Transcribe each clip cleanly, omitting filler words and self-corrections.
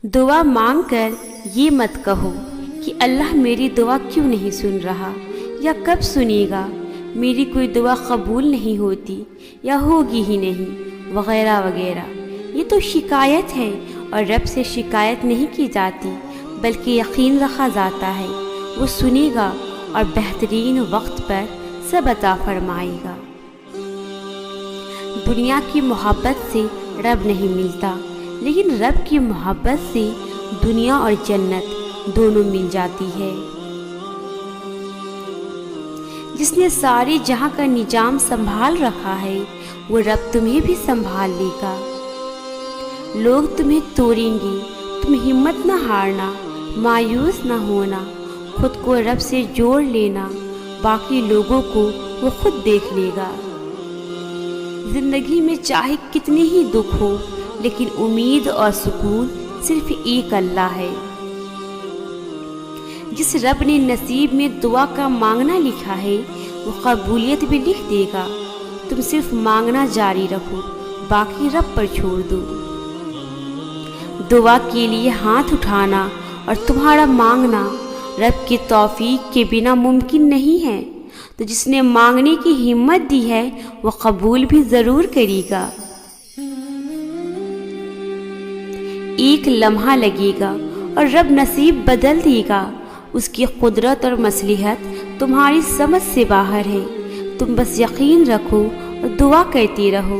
دعا مانگ کر یہ مت کہو کہ اللہ میری دعا کیوں نہیں سن رہا یا کب سنے گا، میری کوئی دعا قبول نہیں ہوتی یا ہوگی ہی نہیں، وغیرہ وغیرہ۔ یہ تو شکایت ہے، اور رب سے شکایت نہیں کی جاتی بلکہ یقین رکھا جاتا ہے وہ سنے گا اور بہترین وقت پر سب عطا فرمائے گا۔ دنیا کی محبت سے رب نہیں ملتا، لیکن رب کی محبت سے دنیا اور جنت دونوں مل جاتی ہے۔ جس نے سارے جہاں کا نظام سنبھال رکھا ہے وہ رب تمہیں بھی سنبھال لے گا۔ لوگ تمہیں توڑیں گے، تم ہمت نہ ہارنا، مایوس نہ ہونا، خود کو رب سے جوڑ لینا، باقی لوگوں کو وہ خود دیکھ لے گا۔ زندگی میں چاہے کتنے ہی دکھ ہو، لیکن امید اور سکون صرف ایک اللہ ہے۔ جس رب نے نصیب میں دعا کا مانگنا لکھا ہے وہ قبولیت بھی لکھ دے گا۔ تم صرف مانگنا جاری رکھو، باقی رب پر چھوڑ دو۔ دعا کے لیے ہاتھ اٹھانا اور تمہارا مانگنا رب کی توفیق کے بنا ممکن نہیں ہے، تو جس نے مانگنے کی ہمت دی ہے وہ قبول بھی ضرور کرے گا۔ ایک لمحہ لگے گا اور رب نصیب بدل دے گا، اس کی قدرت اور مصلحت تمہاری سمجھ سے باہر ہے۔ تم بس یقین رکھو اور دعا کرتے رہو۔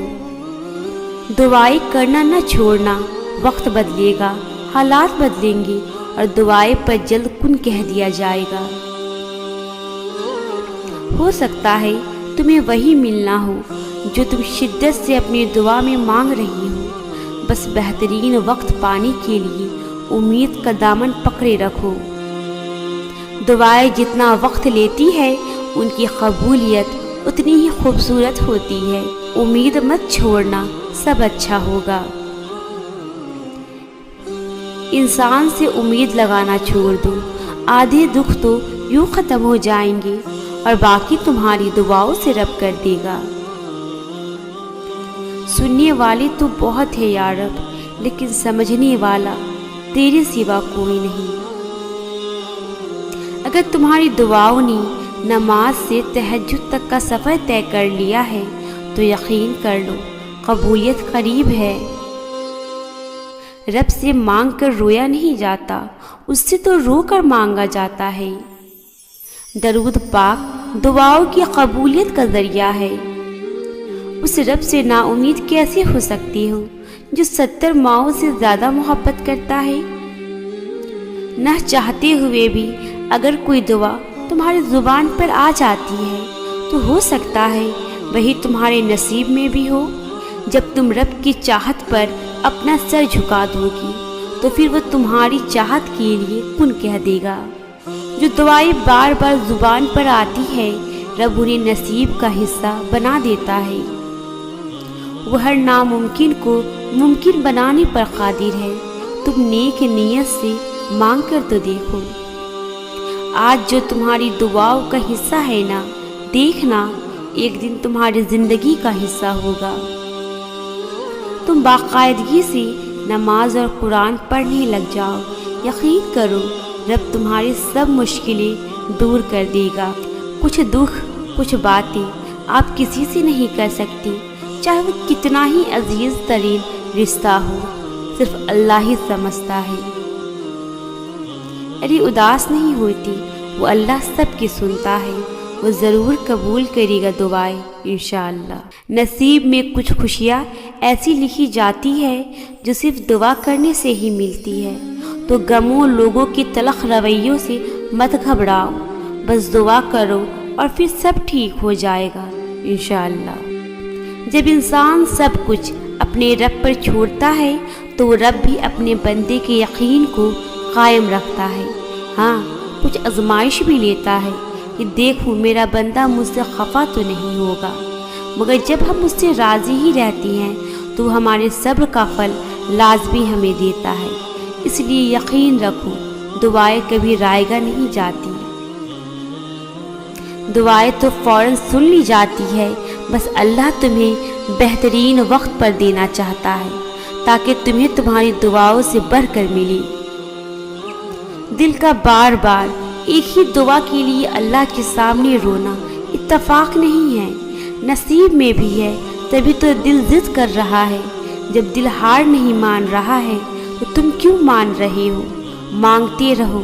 دعائیں کرنا نہ چھوڑنا، وقت بدلے گا، حالات بدلیں گے اور دعائیں پر جلد کن کہہ دیا جائے گا۔ ہو سکتا ہے تمہیں وہی ملنا ہو جو تم شدت سے اپنی دعا میں مانگ رہی ہو، بس بہترین وقت پانے کے لیے امید کا دامن پکڑے رکھو۔ دعائیں جتنا وقت لیتی ہے ان کی قبولیت اتنی ہی خوبصورت ہوتی ہے۔ امید مت چھوڑنا، سب اچھا ہوگا۔ انسان سے امید لگانا چھوڑ دو، آدھے دکھ تو یوں ختم ہو جائیں گے اور باقی تمہاری دعاؤں سے رب کر دے گا۔ سننے والے تو بہت ہے یا رب، لیکن سمجھنے والا تیرے سوا کوئی نہیں۔ اگر تمہاری دعاؤں نے نماز سے تہجد تک کا سفر طے کر لیا ہے تو یقین کر لو قبولیت قریب ہے۔ رب سے مانگ کر رویا نہیں جاتا، اس سے تو رو کر مانگا جاتا ہے۔ درود پاک دعاؤں کی قبولیت کا ذریعہ ہے۔ اس رب سے نا امید کیسے ہو سکتی ہو جو 70 ماؤں سے زیادہ محبت کرتا ہے؟ نہ چاہتے ہوئے بھی اگر کوئی دعا تمہاری زبان پر آ جاتی ہے تو ہو سکتا ہے وہی تمہارے نصیب میں بھی ہو۔ جب تم رب کی چاہت پر اپنا سر جھکا دو گی تو پھر وہ تمہاری چاہت کے لیے کن کہہ دے گا۔ جو دعائیں بار بار زبان پر آتی ہے رب انہیں نصیب کا حصہ بنا دیتا ہے۔ وہ ہر ناممکن کو ممکن بنانے پر قادر ہے۔ تم نیک نیت سے مانگ کر تو دیکھو۔ آج جو تمہاری دعاؤں کا حصہ ہے نا، دیکھنا ایک دن تمہاری زندگی کا حصہ ہوگا۔ تم باقاعدگی سے نماز اور قرآن پڑھنے لگ جاؤ، یقین کرو رب تمہاری سب مشکلیں دور کر دے گا۔ کچھ دکھ، کچھ باتیں آپ کسی سے نہیں کر سکتے، چاہے وہ کتنا ہی عزیز ترین رشتہ ہو، صرف اللہ ہی سمجھتا ہے۔ ارے اداس نہیں ہوتی، وہ اللہ سب کی سنتا ہے، وہ ضرور قبول کرے گا دعائیں انشاءاللہ۔ نصیب میں کچھ خوشیاں ایسی لکھی جاتی ہے جو صرف دعا کرنے سے ہی ملتی ہے، تو غموں لوگوں کی تلخ رویوں سے مت گھبراؤ، بس دعا کرو اور پھر سب ٹھیک ہو جائے گا انشاءاللہ۔ جب انسان سب کچھ اپنے رب پر چھوڑتا ہے تو وہ رب بھی اپنے بندے کے یقین کو قائم رکھتا ہے۔ ہاں، کچھ آزمائش بھی لیتا ہے کہ دیکھوں میرا بندہ مجھ سے خفا تو نہیں ہوگا، مگر جب ہم اس سے راضی ہی رہتی ہیں تو وہ ہمارے صبر کا پھل لازمی ہمیں دیتا ہے۔ اس لیے یقین رکھو دعائیں کبھی رائگاں نہیں جاتی، دعائیں تو فوراً سن لی جاتی ہے، بس اللہ تمہیں بہترین وقت پر دینا چاہتا ہے تاکہ تمہیں تمہاری دعاؤں سے بڑھ کر ملے۔ دل کا بار بار ایک ہی دعا کے لیے اللہ کے سامنے رونا اتفاق نہیں ہے، نصیب میں بھی ہے، تبھی تو دل ضد کر رہا ہے۔ جب دل ہار نہیں مان رہا ہے تو تم کیوں مان رہے ہو؟ مانگتے رہو،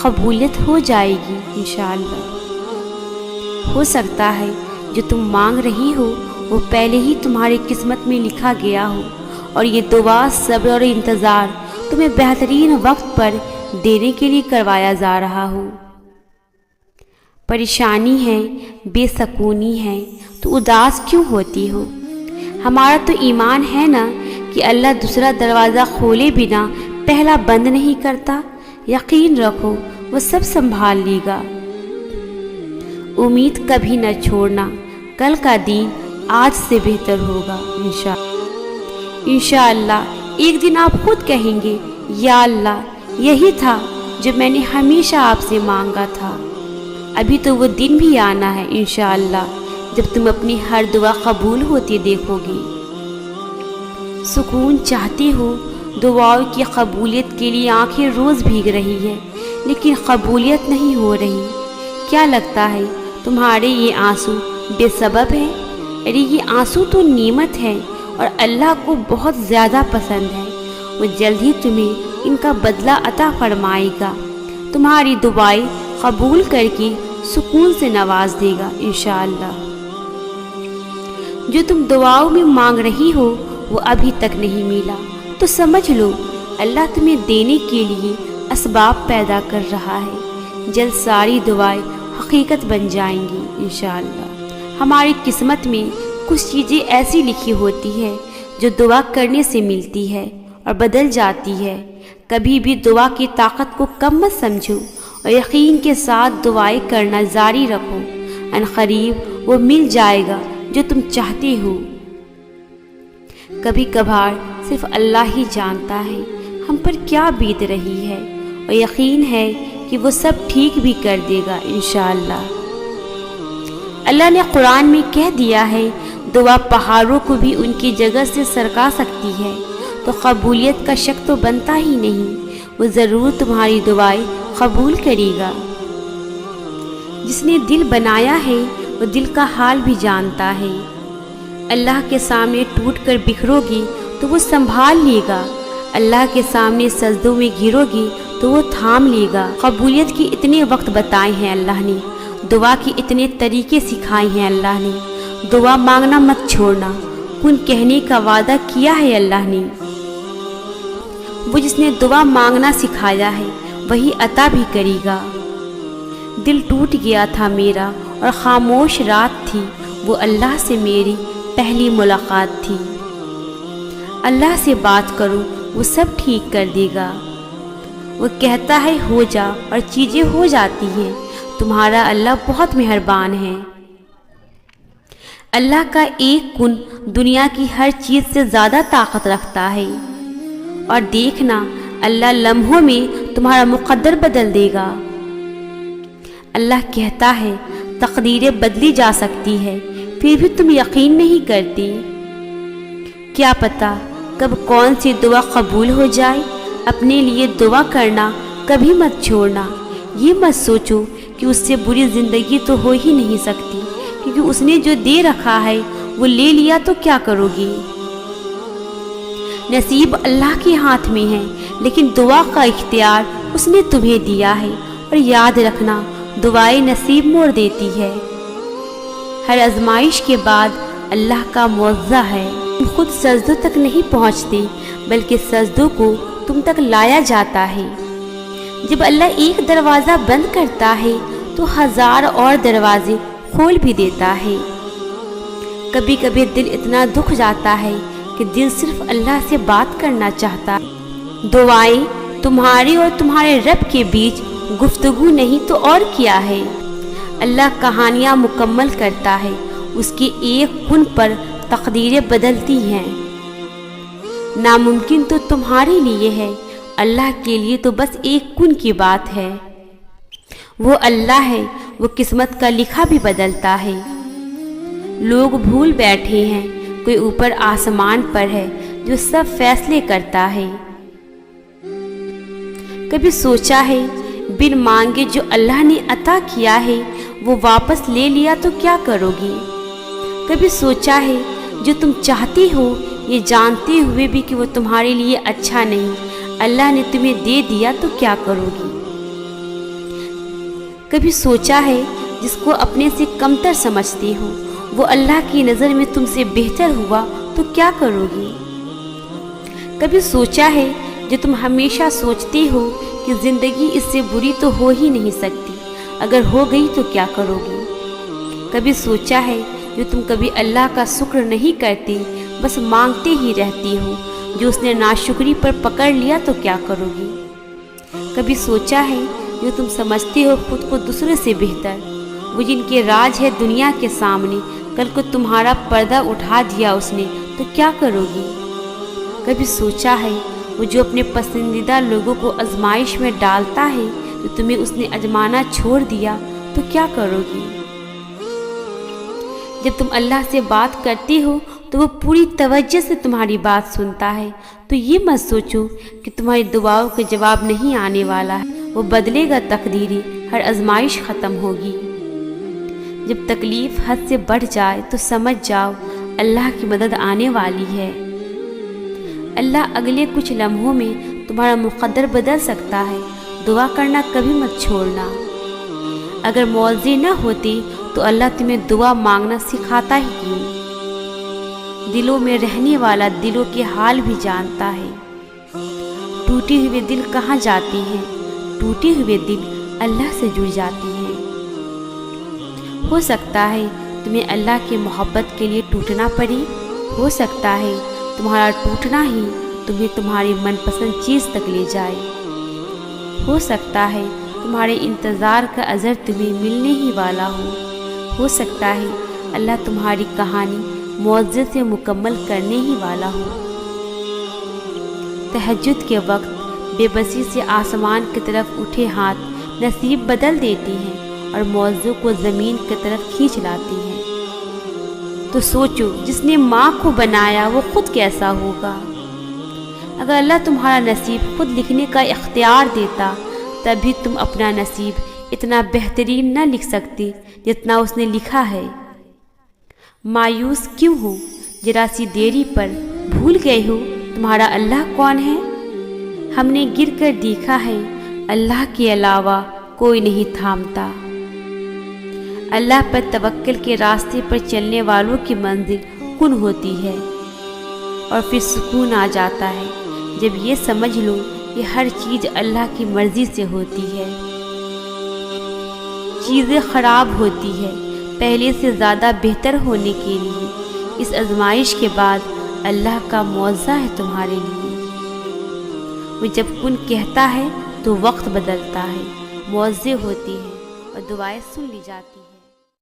قبولیت ہو جائے گی انشاءاللہ۔ ہو سکتا ہے جو تم مانگ رہی ہو وہ پہلے ہی تمہاری قسمت میں لکھا گیا ہو، اور یہ دعا، صبر اور انتظار تمہیں بہترین وقت پر دینے کے لیے کروایا جا رہا ہو۔ پریشانی ہے، بے سکونی ہے تو اداس کیوں ہوتی ہو؟ ہمارا تو ایمان ہے نا کہ اللہ دوسرا دروازہ کھولے بنا پہلا بند نہیں کرتا۔ یقین رکھو وہ سب سنبھال لے گا۔ امید کبھی نہ چھوڑنا، کل کا دن آج سے بہتر ہوگا انشاءاللہ۔ ایک دن آپ خود کہیں گے، یا اللہ یہی تھا جو میں نے ہمیشہ آپ سے مانگا تھا۔ ابھی تو وہ دن بھی آنا ہے انشاءاللہ جب تم اپنی ہر دعا قبول ہوتی دیکھو گے۔ سکون چاہتے ہو؟ دعاؤں کی قبولیت کے لیے آنکھیں روز بھیگ رہی ہے لیکن قبولیت نہیں ہو رہی۔ کیا لگتا ہے تمہارے یہ آنسو بے سبب ہے؟ ارے یہ آنسو تو نعمت ہے اور اللہ کو بہت زیادہ پسند ہے۔ وہ جلد ہی تمہیں ان کا بدلہ عطا فرمائے گا، تمہاری دعائیں قبول کر کے سکون سے نواز دے گا انشاءاللہ۔ جو تم دعاؤں میں مانگ رہی ہو وہ ابھی تک نہیں ملا تو سمجھ لو اللہ تمہیں دینے کے لیے اسباب پیدا کر رہا ہے۔ جلد ساری دعائیں حقیقت بن جائیں گی انشاءاللہ۔ ہماری قسمت میں کچھ چیزیں ایسی لکھی ہوتی ہے جو دعا کرنے سے ملتی ہے اور بدل جاتی ہے۔ کبھی بھی دعا کی طاقت کو کم مت سمجھو اور یقین کے ساتھ دعائیں کرنا جاری رکھو، ان قریب وہ مل جائے گا جو تم چاہتے ہو۔ کبھی کبھار صرف اللہ ہی جانتا ہے ہم پر کیا بیت رہی ہے، اور یقین ہے کہ وہ سب ٹھیک بھی کر دے گا انشاءاللہ۔ اللہ نے قرآن میں کہہ دیا ہے دعا پہاڑوں کو بھی ان کی جگہ سے سرکا سکتی ہے، تو قبولیت کا شک تو بنتا ہی نہیں، وہ ضرور تمہاری دعائیں قبول کرے گا۔ جس نے دل بنایا ہے وہ دل کا حال بھی جانتا ہے۔ اللہ کے سامنے ٹوٹ کر بکھرو گی تو وہ سنبھال لے گا، اللہ کے سامنے سجدوں میں گرو گی تو وہ تھام لے گا۔ قبولیت کے اتنے وقت بتائے ہیں اللہ نے، دعا کے اتنے طریقے سکھائے ہیں اللہ نے۔ دعا مانگنا مت چھوڑنا، کن کہنے کا وعدہ کیا ہے اللہ نے۔ وہ جس نے دعا مانگنا سکھایا ہے وہی عطا بھی کرے گا۔ دل ٹوٹ گیا تھا میرا اور خاموش رات تھی، وہ اللہ سے میری پہلی ملاقات تھی۔ اللہ سے بات کرو وہ سب ٹھیک کر دے گا، وہ کہتا ہے ہو جا اور چیزیں ہو جاتی ہیں۔ تمہارا اللہ بہت مہربان ہے۔ اللہ کا ایک کن دنیا کی ہر چیز سے زیادہ طاقت رکھتا ہے، اور دیکھنا اللہ لمحوں میں تمہارا مقدر بدل دے گا۔ اللہ کہتا ہے تقدیریں بدلی جا سکتی ہے، پھر بھی تم یقین نہیں کرتی۔ کیا پتہ کب کون سی دعا قبول ہو جائے۔ اپنے لیے دعا کرنا کبھی مت چھوڑنا۔ یہ مت سوچو کہ اس سے بری زندگی تو ہو ہی نہیں سکتی، کیونکہ اس نے جو دے رکھا ہے وہ لے لیا تو کیا کرو گی۔ نصیب اللہ کے ہاتھ میں ہے، لیکن دعا کا اختیار اس نے تمہیں دیا ہے، اور یاد رکھنا دعائیں نصیب موڑ دیتی ہے۔ ہر آزمائش کے بعد اللہ کا معاوضہ ہے۔ تم خود سجدوں تک نہیں پہنچتے بلکہ سجدوں کو تم تک لایا جاتا ہے۔ جب اللہ ایک دروازہ بند کرتا ہے تو ہزار اور دروازے کھول بھی دیتا ہے۔ کبھی کبھی دل اتنا دکھ جاتا ہے کہ دل صرف اللہ سے بات کرنا چاہتا ہے۔ دعائیں تمہاری اور تمہارے رب کے بیچ گفتگو نہیں تو اور کیا ہے۔ اللہ کہانیاں مکمل کرتا ہے، اس کے ایک کن پر تقدیریں بدلتی ہیں۔ ناممکن تو تمہارے لیے ہے، اللہ کے لیے تو بس ایک کن کی بات ہے۔ وہ اللہ ہے، وہ قسمت کا لکھا بھی بدلتا ہے۔ لوگ بھول بیٹھے ہیں کوئی اوپر آسمان پر ہے جو سب فیصلے کرتا ہے۔ کبھی سوچا ہے بن مانگے جو اللہ نے عطا کیا ہے وہ واپس لے لیا تو کیا کرو گی؟ کبھی سوچا ہے جو تم چاہتی ہو یہ جانتے ہوئے بھی کہ وہ تمہارے لیے اچھا نہیں اللہ نے تمہیں دے دیا تو کیا کرو گی؟ کبھی سوچا ہے جس کو اپنے سے کمتر سمجھتی ہو وہ اللہ کی نظر میں تم سے بہتر ہوا تو کیا کرو گی؟ کبھی سوچا ہے جو تم ہمیشہ سوچتی ہو کہ زندگی اس سے بری تو ہو ہی نہیں سکتی، اگر ہو گئی تو کیا کرو گی؟ کبھی سوچا ہے جو تم کبھی اللہ کا شکر نہیں کرتی بس مانگتے ہی رہتی ہو، جو اس نے ناشکری پر پکڑ لیا تو کیا کرو گی؟ کبھی سوچا ہے جو تم سمجھتے ہو خود کو دوسرے سے بہتر، وہ جن کے راج ہے دنیا کے سامنے، کل کو تمہارا پردہ اٹھا دیا اس نے تو کیا کرو گی؟ کبھی سوچا ہے وہ جو اپنے پسندیدہ لوگوں کو آزمائش میں ڈالتا ہے تو تمہیں اس نے آزمانا چھوڑ دیا تو کیا کرو گی؟ جب تم اللہ سے بات کرتی ہو تو وہ پوری توجہ سے تمہاری بات سنتا ہے، تو یہ مت سوچو کہ تمہاری دعاؤں کا جواب نہیں آنے والا ہے، وہ بدلے گا تقدیری، ہر آزمائش ختم ہوگی۔ جب تکلیف حد سے بڑھ جائے تو سمجھ جاؤ اللہ کی مدد آنے والی ہے۔ اللہ اگلے کچھ لمحوں میں تمہارا مقدر بدل سکتا ہے، دعا کرنا کبھی مت چھوڑنا۔ اگر معاوضے نہ ہوتے تو اللہ تمہیں دعا مانگنا سکھاتا ہی کیوں؟ دلوں میں رہنے والا دلوں کے حال بھی جانتا ہے۔ ٹوٹے ہوئے دل کہاں جاتے ہیں؟ ٹوٹے ہوئے دل اللہ سے جڑ جاتے ہیں۔ ہو سکتا ہے تمہیں اللہ کی محبت کے لیے ٹوٹنا پڑے، ہو سکتا ہے تمہارا ٹوٹنا ہی تمہیں تمہاری من پسند چیز تک لے جائے، ہو سکتا ہے تمہارے انتظار کا اجر تمہیں ملنے ہی والا ہو سکتا ہے اللہ تمہاری کہانی معجزے سے مکمل کرنے ہی والا ہو۔ تہجد کے وقت بے بسی سے آسمان کی طرف اٹھے ہاتھ نصیب بدل دیتی ہیں اور معجزوں کو زمین کی طرف کھینچ لاتی ہیں۔ تو سوچو جس نے ماں کو بنایا وہ خود کیسا ہوگا؟ اگر اللہ تمہارا نصیب خود لکھنے کا اختیار دیتا تب بھی تم اپنا نصیب اتنا بہترین نہ لکھ سکتی جتنا اس نے لکھا ہے۔ مایوس کیوں ہو ذرا سی دیری پر؟ بھول گئے ہو تمہارا اللہ کون ہے؟ ہم نے گر کر دیکھا ہے اللہ کے علاوہ کوئی نہیں تھامتا۔ اللہ پر توکل کے راستے پر چلنے والوں کی منزل کن ہوتی ہے اور پھر سکون آ جاتا ہے جب یہ سمجھ لو کہ ہر چیز اللہ کی مرضی سے ہوتی ہے۔ چیزیں خراب ہوتی ہے پہلے سے زیادہ بہتر ہونے کے لیے، اس آزمائش کے بعد اللہ کا معاوضہ ہے تمہارے لیے۔ وہ جب کن کہتا ہے تو وقت بدلتا ہے، معاوضے ہوتے ہیں اور دعائیں سن لی جاتی ہیں۔